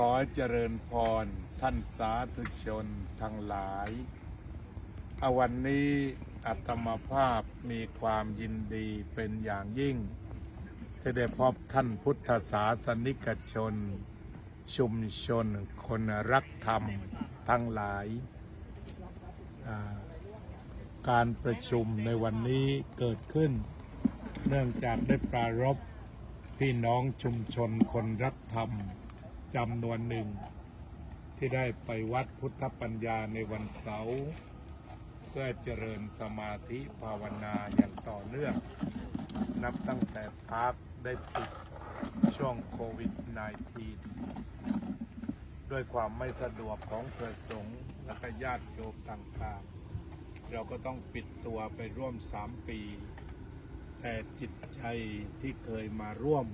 อเจริญพรท่านสาธุชนทั้งหลายวันนี้อาตมาภาพมีความยินดีเป็นอย่างยิ่งที่ได้พบท่านพุทธศาสนิกชนชุมชนคนรักธรรมทั้งหลายการประชุมในวันนี้เกิดขึ้นเนื่องจากได้ปรารภพี่น้องชุมชนคนรักธรรมจำนวนหนึ่งที่ได้ไปวัดพุทธปัญญาในวันเสาร์เพื่อเจริญสมาธิภาวนาอย่างต่อเนื่องนับตั้งแต่พักได้ปิดช่วงโควิด -19 ด้วยความไม่สะดวกของพระสงฆ์และก็ญาติโยมต่างๆเราก็ต้องปิดตัวไปร่วม3 ปีแต่จิตใจที่เคยมาร่วม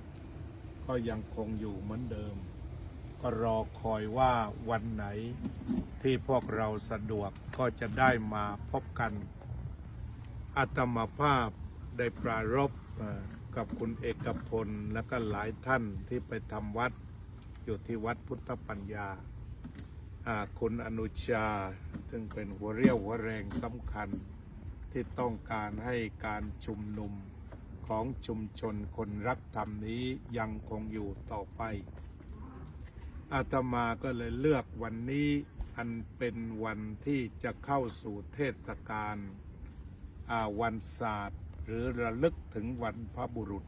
ก็ยังคงอยู่เหมือนเดิมก็รอคอยว่าวันไหนที่พวกเราสะดวกก็จะได้มาพบกันอาตมาภาพได้ปรารภกับคุณเอกพลและก็หลายท่านที่ไปทำวัดอยู่ที่วัดพุทธปัญญาคุณอนุชาซึ่งเป็นหัวเรี่ยวหัวแรงสำคัญที่ต้องการให้การชุมนุมของชุมชนคนรักธรรมนี้ยังคงอยู่ต่อไปอาตมาก็เลยเลือกวันนี้อันเป็นวันที่จะเข้าสู่เทศกาลวันศาสตร์หรือระลึกถึงวันพระบุรุษ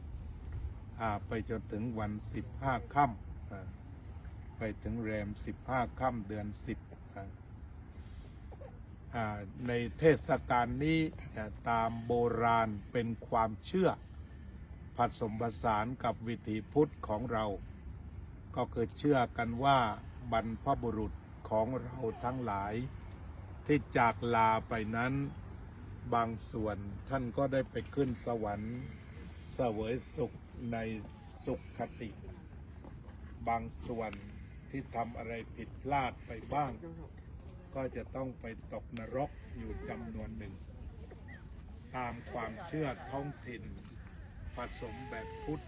ไปจนถึงวัน15 ค่ำไปถึงแรม15 ค่ำเดือน10ในเทศกาลนี้ตามโบราณเป็นความเชื่อผสมผสานกับวิถีพุทธของเราก็คือเชื่อกันว่าบรรพบุรุษของเราทั้งหลายที่จากลาไปนั้นบางส่วนท่านก็ได้ไปขึ้นสวรรค์เสวยสุขในสุขคติบางส่วนที่ทำอะไรผิดพลาดไปบ้างก็จะต้องไปตกนรกอยู่จำนวนหนึ่งตามความเชื่อท้องถิ่นผสมแบบพุทธ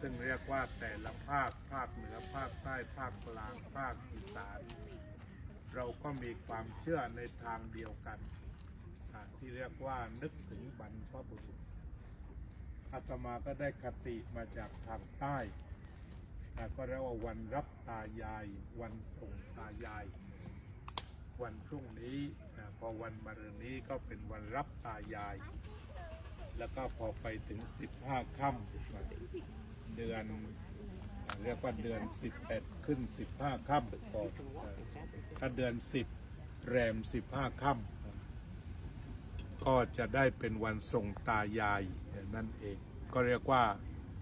ซึ่งเรียกว่าแต่ละภาคเหนือภาคใต้ภาคกลางภาคอีสานเราก็มีความเชื่อในทางเดียวกันที่เรียกว่านึกถึงบรรพบุรุษอาตมาก็ได้คติมาจากทางใต้ก็เรียกว่าวันรับตายายวันส่งตายายวันพรุ่งนี้พอวันมะรืนนี้ก็เป็นวันรับตายายแล้วก็พอไปถึง15 ค่ำเดือนเรียกว่าเดือน11ขึ้น15 ค่ำก่อนถ้าเดือน10แรม15 ค่ำก็จะได้เป็นวันส่งตายายนั่นเองก็เรียกว่า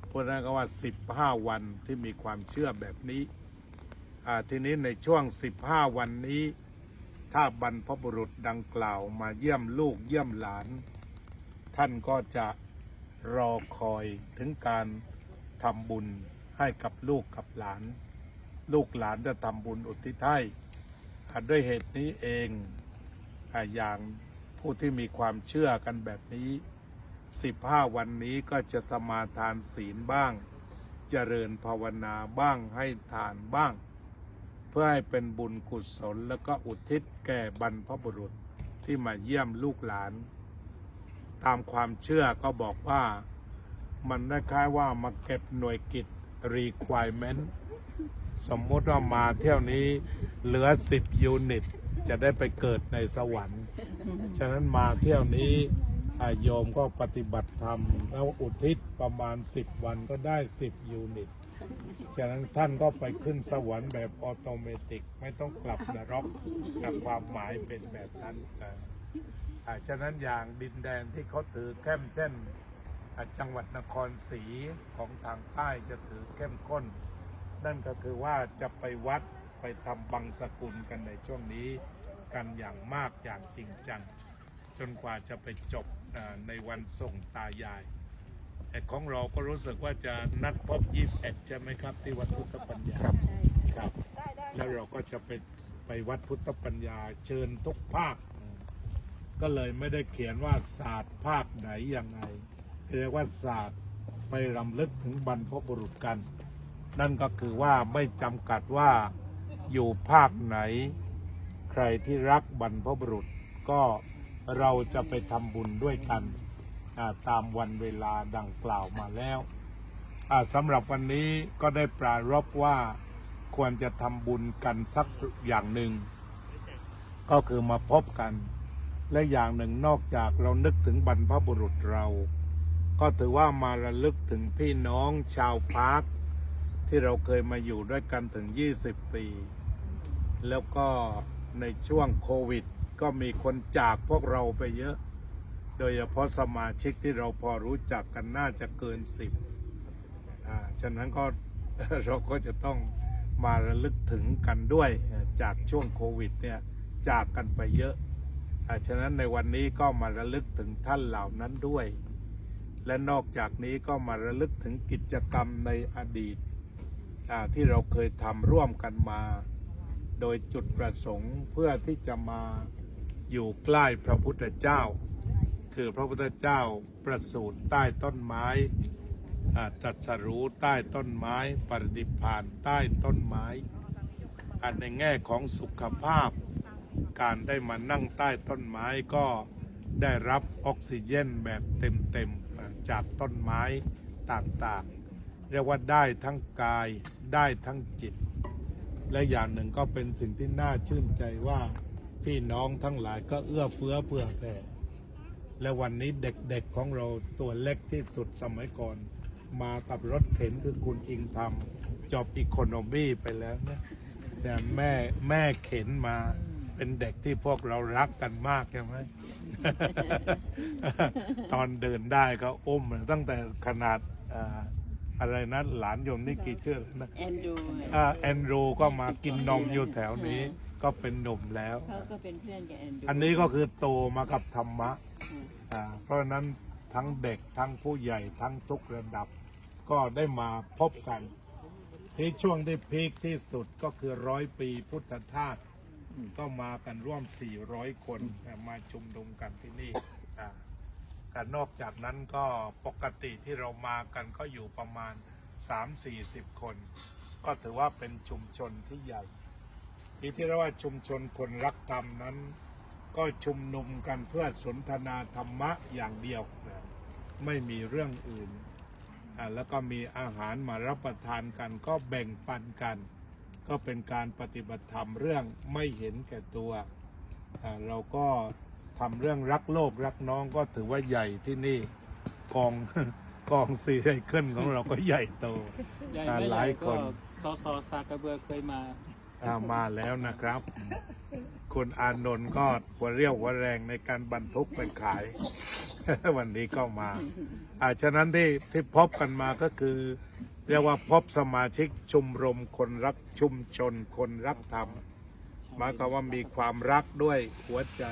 พวกนั้นก็ว่า15 วันที่มีความเชื่อแบบนี้ทีนี้ในช่วง15 วันนี้ถ้าบรรพบุรุษดังกล่าวมาเยี่ยมลูกเยี่ยมหลานท่านก็จะรอคอยถึงการทำบุญให้กับลูกกับหลานลูกหลานจะทำบุญอุทิศให้ด้วยเหตุนี้เองอย่างผู้ที่มีความเชื่อกันแบบนี้15 วันนี้ก็จะสมาทานศีลบ้างเจริญภาวนาบ้างให้ทานบ้างเพื่อให้เป็นบุญกุศลแล้วก็อุทิศแก่บรรพบุรุษที่มาเยี่ยมลูกหลานตามความเชื่อก็บอกว่ามันคล้ายๆว่ามาเก็บหน่วยกิจ requirement สมมติว่ามาเที่ยวนี้เหลือ10 ยูนิตจะได้ไปเกิดในสวรรค์ฉะนั้นมาเที่ยวนี้โยมก็ปฏิบัติธรรมแล้วอุทิศประมาณ10 วันก็ได้10 ยูนิตฉะนั้นท่านก็ไปขึ้นสวรรค์แบบออโตเมติกไม่ต้องกลับนรกกับความหมายเป็นแบบนั้นฉะนั้นอย่างดินแดนที่เขาถือเข้มเช่นจังหวัดนครศรีของทางใต้จะถือเข้มข้นนั่นก็คือว่าจะไปวัดไปทำบังสกุลกันในช่วงนี้กันอย่างมากอย่างจริงจังจนกว่าจะไปจบในวันส่งตายายแต่ของเราก็รู้สึกว่าจะนัดพบ21ใช่ไหมครับที่วัดพุทธปัญญาครับแล้วเราก็จะไปวัดพุทธปัญญาเชิญทุกภาคก็เลยไม่ได้เขียนว่าศาสตร์ภาคไหนยังไงเรียกว่าศาสตร์ไปรำลึกถึงบรรพบุรุษกัน นั่นก็คือว่าไม่จำกัดว่าอยู่ภาคไหนใครที่รักบรรพบุรุษก็เราจะไปทำบุญด้วยกันตามวันเวลาดังกล่าวมาแล้วสำหรับวันนี้ก็ได้ปรารภว่าควรจะทำบุญกันสักอย่างหนึ่งก็คือมาพบกันและอย่างหนึ่งนอกจากเรานึกถึงบรรพบุรุษเราก็ถือว่ามาระลึกถึงพี่น้องชาวพาร์คที่เราเคยมาอยู่ด้วยกันถึง20 ปีแล้วก็ในช่วงโควิดก็มีคนจากพวกเราไปเยอะโดยเฉพาะสมาชิกที่เราพอรู้จักกันน่าจะเกิน10ฉะนั้นก็ เราก็จะต้องมาระลึกถึงกันด้วยจากช่วงโควิดเนี่ยจากกันไปเยอะฉะนั้นในวันนี้ก็มาระลึกถึงท่านเหล่านั้นด้วยและนอกจากนี้ก็มาระลึกถึงกิจกรรมในอดีตที่เราเคยทำร่วมกันมาโดยจุดประสงค์เพื่อที่จะมาอยู่ใกล้พระพุทธเจ้าคือพระพุทธเจ้าประสูติใต้ต้นไม้ตรัสรู้ใต้ต้นไม้ปรินิพพานใต้ต้นไม้ในแง่ของสุขภาพการได้มานั่งใต้ต้นไม้ก็ได้รับออกซิเจนแบบเต็มๆจากต้นไม้ต่างๆเรียกว่าได้ทั้งกายได้ทั้งจิตและอย่างหนึ่งก็เป็นสิ่งที่น่าชื่นใจว่าพี่น้องทั้งหลายก็เอื้อเฟื้อเผื่อแผ่และวันนี้เด็กๆของเราตัวเล็กที่สุดสมัยก่อนมากับรถเข็นคือคุณอิงธรรมจบอีโคโนมีไปแล้วนะแต่แม่เข็นมาเป็นเด็กที่พวกเรารักกันมากใช่ไหม ตอนเดินได้ก็อุ้มตั้งแต่ขนาดอะไรนะหลานโยมนี่กี่ชื่อนะแอนดรูก็มากินนมอยู่แถวนี้ก็เป็นหนุ่มแล้วเขาก็เป็นเพื่อนกับแอนดรูอันนี้ก็คือโตมากับธรรมะเพราะฉะนั้นทั้งเด็กทั้งผู้ใหญ่ทั้งทุกระดับก็ได้มาพบกันที่ช่วงที่พีคที่สุดก็คือ100 ปีพุทธทาสก็มากันร่วม400 คนมาชุมนุมกันที่นี่แต่นอกจากนั้นก็ปกติที่เรามากันก็อยู่ประมาณ30-40 คนก็ถือว่าเป็นชุมชนที่ใหญ่ที่เรียกว่าชุมชนคนรักธรรมนั้นก็ชุมนุมกันเพื่อสนทนาธรรมะอย่างเดียวไม่มีเรื่องอื่นแล้วก็มีอาหารมารับประทานกันก็แบ่งปันกันก็เป็นการปฏิบัติธรรมเรื่องไม่เห็นแก่ตัวเราก็ทำเรื่องรักโลกรักน้องก็ถือว่าใหญ่ที่นี่กองซีไรเคิลของเราก็ใหญ่โตหลายคนสสซากระเบือเคยมาแล้วนะครับคุณอานนท์ก็หัวเรี่ยวหัวแรงในการบรรทุกไปขาย วันนี้ก็มาฉะนั้นที่พบกันมาก็คือเรียกว่าพบสมาชิกชุมรมคนรักชุมชนคนรักธรรมหมายความว่ามีความรักด้วยหัวใจ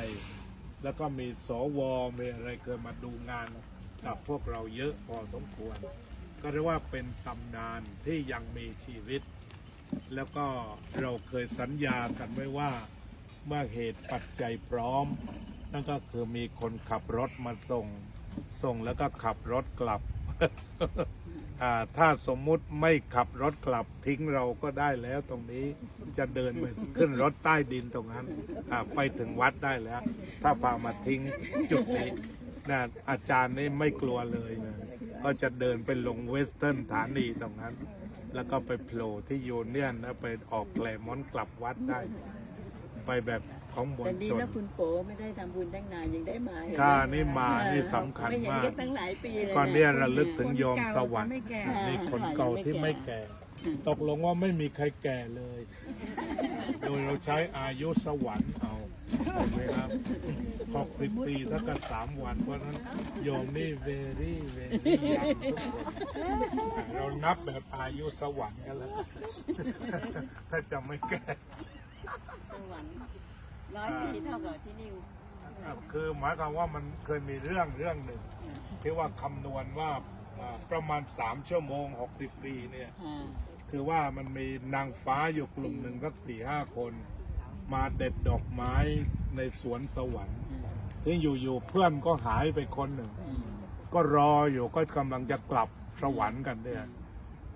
แล้วก็มีสวมีอะไรเคยมาดูงานกับพวกเราเยอะพอสมควรก็เรียกว่าเป็นตำนานที่ยังมีชีวิตแล้วก็เราเคยสัญญากันไว้ว่าเมื่อเหตุปัจจัยพร้อมนั่นก็คือมีคนขับรถมาส่งแล้วก็ขับรถกลับ ถ้าสมมุติไม่ขับรถกลับทิ้งเราก็ได้แล้วตรงนี้จะเดินไปขึ้นรถใต้ดินตรงนั้นไปถึงวัดได้แล้วถ้าพามาทิ้งจุดนี้นะอาจารย์นี่ไม่กลัวเลยนะก็จะเดินไปลงเวสเทิร์นฐานีตรงนั้นแล้วก็ไปโผล่ที่ยูเนียนแล้วไปออกแกลมอนกลับวัดได้ไปแบบของมวลชนแต่ดีนะคุณโป๋ไม่ได้ทำบุญตั้งนานยังได้มาค่ะนี่มานี่สำคัญมากตั้งหลายปีเลยก่อนนี้ระลึกถึงโยมสวรรค์มีคนเก่าที่ไม่แก่ตกลงว่าไม่มีใครแก่เลยโดยเราใช้อายุสวรรค์เอาเห็นไหมครับ60 ปีเท่ากับ3 วันเพราะนั้นโยมนี่เวรี่ยังทุกคนเรานับแบบอายุสวรรค์กันแล้วถ้าจะไม่แก่สวรรค์100 ปีเท่ากับที่นี่คือหมายความว่ามันเคยมีเรื่องหนึ่งที่ว่าคำนวณว่าประมาณ3 ชั่วโมง60 ปีเนี่ยคือว่ามันมีนางฟ้าอยู่กลุ่มหนึ่งสัก4-5 คนมาเด็ดดอกไม้ในสวนสวรรค์ที่อยู่เพื่อนก็หายไปคนหนึ่งก็รออยู่ก็กำลังจะกลับสวรรค์กันเนี่ย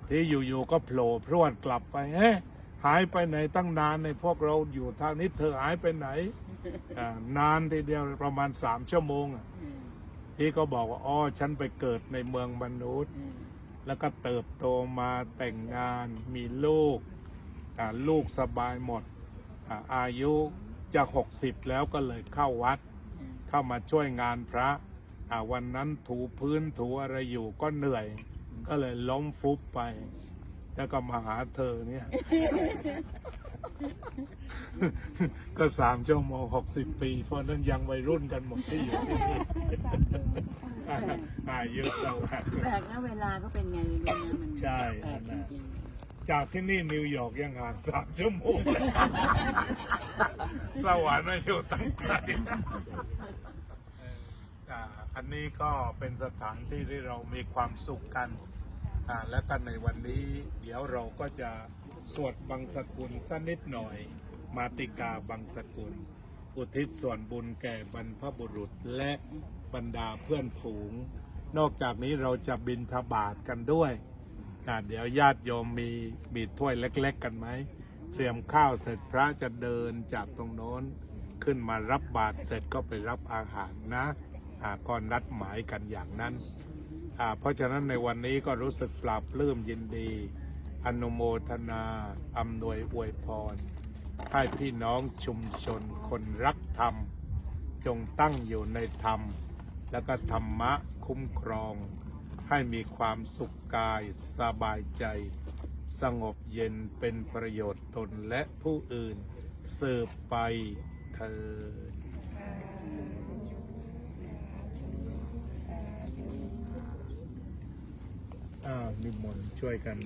ที่อยู่ๆก็โผล่พรวดกลับไปหายไปไหนตั้งนานในพวกเราอยู่ทางนี้เธอหายไปไหนนานทีเดียวประมาณ3 ชั่วโมงที่ก็บอกว่าอ๋อฉันไปเกิดในเมืองมนุษย์ แล้วก็เติบโตมาแต่งงานมีลูกลูกสบายหมดอายุจะ60แล้วก็เลยเข้าวัด เข้ามาช่วยงานพระวันนั้นถูพื้นถูอะไรอยู่ก็เหนื่อย ก็เลยล้มฟุบไป แล้วก็มาหาเธอเนี่ย ก็3 ชั่วโมง60 ปีเพราะนั้นยังวัยรุ่นกันหมดที่อยู่ที่นี่ อายุสวัสดิ์ แปลกนะเวลาก็เป็นไงไม่รู้นะมัน ใช่ แปลกจริง จากที่นี่นิวยอร์กยังห่าง3 ชั่วโมง สวรรค์มาอยู่ตั้งไกลอันนี้ก็เป็นสถานที่ที่เรามีความสุขกันและกันในวันนี้เดี๋ยวเราก็จะสวดบังสกุลสักนิดหน่อย มาติกาบังสกุล อุทิศส่วนบุญแก่บรรพบุรุษและบรรดาเพื่อนฝูง นอกจากนี้เราจะบิณฑบาตกันด้วยเดี๋ยวญาติโยมมีถ้วยเล็กๆกันไหมเตรียมข้าวเสร็จพระจะเดินจากตรงโน้นขึ้นมารับบาตรเสร็จก็ไปรับอาหารนะก็นัดหมายกันอย่างนั้นเพราะฉะนั้นในวันนี้ก็รู้สึกปลาบปลื้มยินดีอนุโมทนาอำนวยอวยพรให้พี่น้องชุมชนคนรักธรรมจงตั้งอยู่ในธรรมแล้วก็ธรรมะคุ้มครองให้มีความสุขกายสบายใจสงบเย็นเป็นประโยชน์ตนและผู้อื่นสืบไปเถิดนิมนต์ช่วยกัน